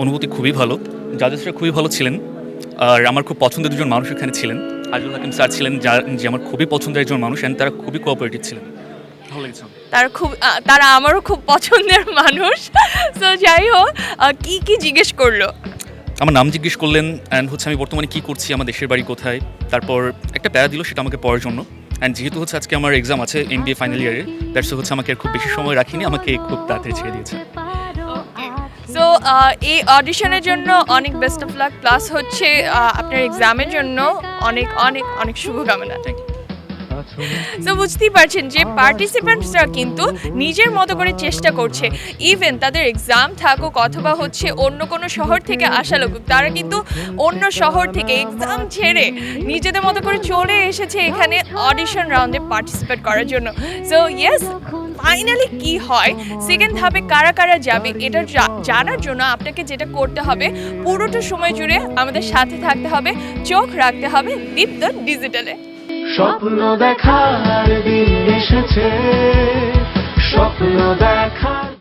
অনুভূতি খুবই ভালো। জাজেসরা খুবই ভালো ছিলেন। আর আমার খুব পছন্দের দুজন মানুষ এখানে ছিলেন। আজিজুল হাকিম স্যার ছিলেন যে আমার খুবই পছন্দের একজন মানুষ অ্যান্ড তারা খুবই কোঅপারেটিভ ছিলেন। ভালো লেগেছে আমার। তারা আমারও খুব পছন্দের মানুষ। সো যাই হোক, কি জিজ্ঞেস করলো? আমার নাম জিজ্ঞেস করলেন অ্যান্ড আমি বর্তমানে কী করছি, আমার দেশের বাড়ি কোথায়। তারপর একটা প্যারা দিল সেটা আমাকে পড়ার জন্য। অ্যান্ড যেহেতু আজকে আমার এক্সাম আছে MBA ফাইনাল ইয়ারের, দ্যাটস আমাকে আর খুব বেশি সময় রাখিনি, আমাকে খুব তাড়াতাড়ি ছেড়ে দিয়েছে। সো এই অডিশনের জন্য অনেক বেস্ট অফ লাক, প্লাস হচ্ছে আপনার এক্সামের জন্য অনেক অনেক অনেক শুভকামনা। Thank you. সো বুঝতেই পারছেন যে পার্টিসিপেন্টসরা কিন্তু নিজের মতো করে চেষ্টা করছে। ইভেন তাদের এক্সাম থাকুক অথবা অন্য কোনো শহর থেকে আসা লোক, তারা কিন্তু অন্য শহর থেকে এক্সাম ছেড়ে নিজেদের মতো করে চলে এসেছে এখানে অডিশন রাউন্ডে পার্টিসিপেট করার জন্য। সো ইয়েস, ফাইনালি কি হয়, সেকেন্ড ধাপে কারা কারা যাবে, এটা জানার জন্য আপনাকে যেটা করতে হবে, পুরোটা সময় জুড়ে আমাদের সাথে থাকতে হবে, চোখ রাখতে হবে দীপ্ত ডিজিটালে। স্বপ্ন দেখার দিন এসেছে, স্বপ্ন দেখা